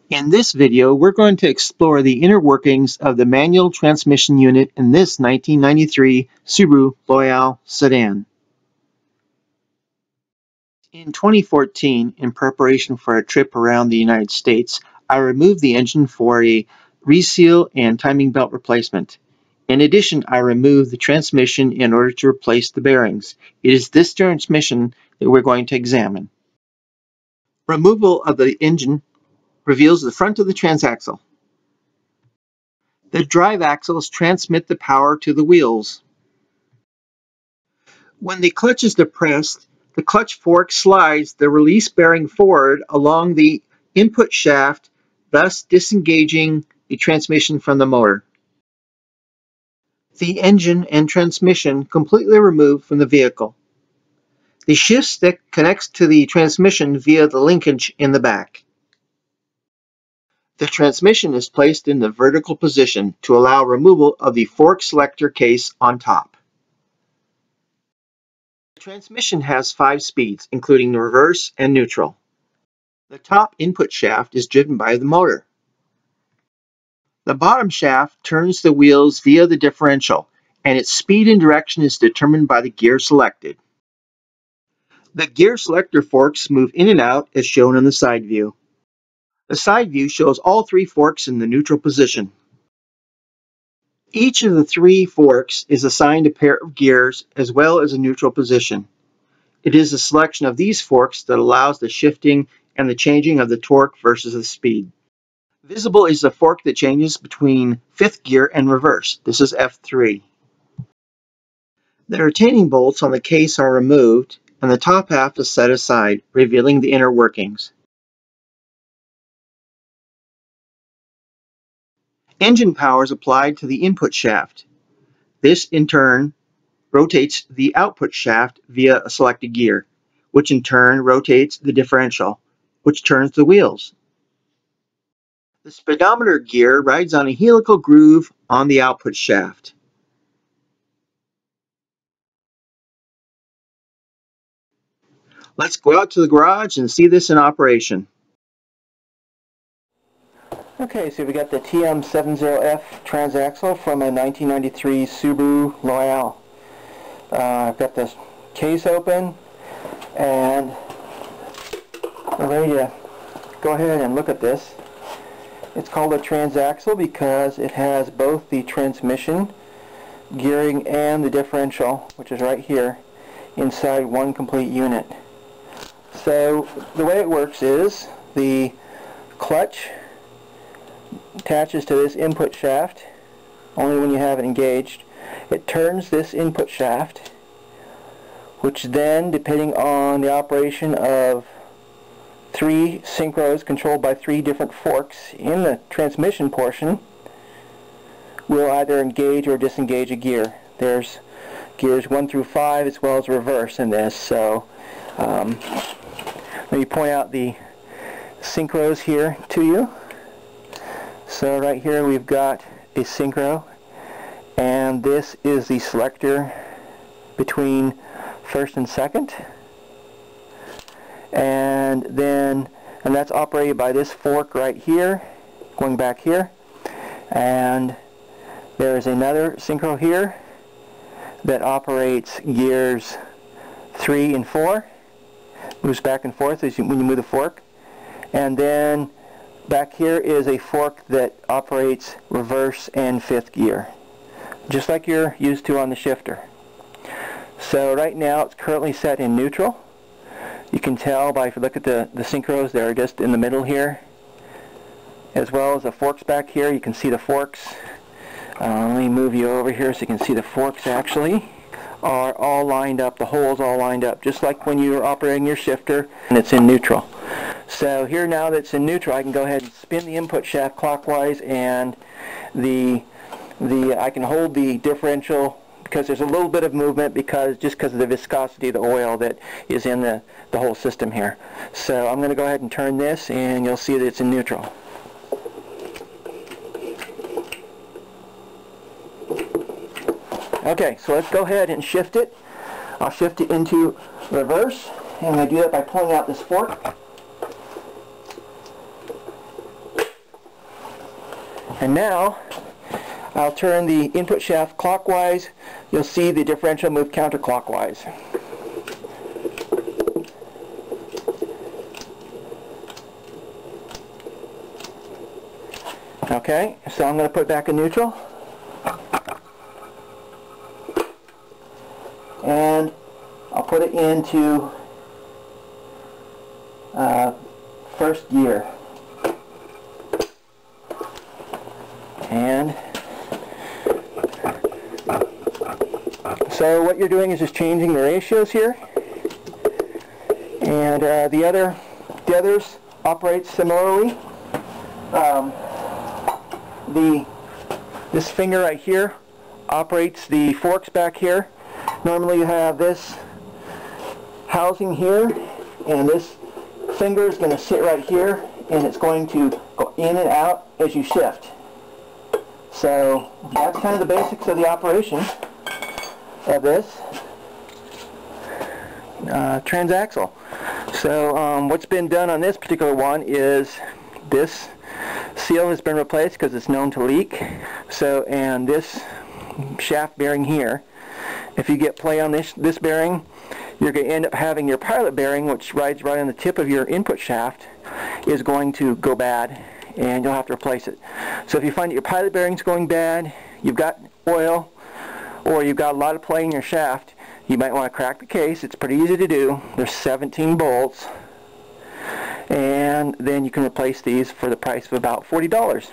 In this video, we're going to explore the inner workings of the manual transmission unit in this 1993 Subaru Loyale sedan. In 2014, in preparation for a trip around the United States, I removed the engine for a reseal and timing belt replacement. In addition, I removed the transmission in order to replace the bearings. It is this transmission that we're going to examine. Removal of the engine reveals the front of the transaxle. The drive axles transmit the power to the wheels. When the clutch is depressed, the clutch fork slides the release bearing forward along the input shaft, thus disengaging the transmission from the motor. The engine and transmission completely removed from the vehicle. The shift stick connects to the transmission via the linkage in the back. The transmission is placed in the vertical position to allow removal of the fork selector case on top. The transmission has 5 speeds, including reverse and neutral. The top input shaft is driven by the motor. The bottom shaft turns the wheels via the differential, and its speed and direction is determined by the gear selected. The gear selector forks move in and out as shown in the side view. The side view shows all 3 forks in the neutral position. Each of the 3 forks is assigned a pair of gears as well as a neutral position. It is the selection of these forks that allows the shifting and the changing of the torque versus the speed. Visible is the fork that changes between 5th gear and reverse. This is F3. The retaining bolts on the case are removed and the top half is set aside, revealing the inner workings. Engine power is applied to the input shaft. This, in turn, rotates the output shaft via a selected gear, which in turn rotates the differential, which turns the wheels. The speedometer gear rides on a helical groove on the output shaft. Let's go out to the garage and see this in operation. Okay, so we got the TM70F transaxle from a 1993 Subaru Loyale. I've got this case open and we're ready to go ahead and look at this. It's called a transaxle because it has both the transmission, gearing, and the differential, which is right here, inside one complete unit. So the way it works is the clutch attaches to this input shaft only when you have it engaged. It turns this input shaft, which then, depending on the operation of 3 synchros controlled by 3 different forks in the transmission portion, will either engage or disengage a gear. There's gears 1 through 5 as well as reverse in this. So let me point out the synchros here to you. So right here we've got a synchro, and this is the selector between 1st and 2nd, and that's operated by this fork right here, going back here, and there is another synchro here that operates gears 3 and 4, moves back and forth when you move the fork, and then back here is a fork that operates reverse and 5th gear, just like you're used to on the shifter. So right now it's currently set in neutral. You can tell by, if you look at the synchros, they're just in the middle here, as well as the forks back here. You can see the forks. Let me move you over here so you can see the forks actually are all lined up, the holes all lined up, just like when you're operating your shifter and it's in neutral. So here, now that it's in neutral, I can go ahead and spin the input shaft clockwise, and I can hold the differential because there's a little bit of movement just because of the viscosity of the oil that is in the whole system here. So I'm going to go ahead and turn this, and you'll see that it's in neutral. Okay, so let's go ahead and shift it. I'll shift it into reverse, and I do that by pulling out this fork. And now I'll turn the input shaft clockwise. You'll see the differential move counterclockwise. Okay, so I'm going to put it back in neutral. And I'll put it into first gear. And so what you're doing is just changing the ratios here. And the others operate similarly. This finger right here operates the forks back here. Normally you have this housing here, and this finger is going to sit right here, and it's going to go in and out as you shift. So that's kind of the basics of the operation of this transaxle. So what's been done on this particular one is this seal has been replaced because it's known to leak. So, and this shaft bearing here, if you get play on this bearing, you're going to end up having your pilot bearing, which rides right on the tip of your input shaft, is going to go bad, and you'll have to replace it. So if you find that your pilot bearing's going bad, you've got oil, or you've got a lot of play in your shaft, you might want to crack the case. It's pretty easy to do. There's 17 bolts, and then you can replace these for the price of about $40.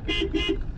Beep, beep.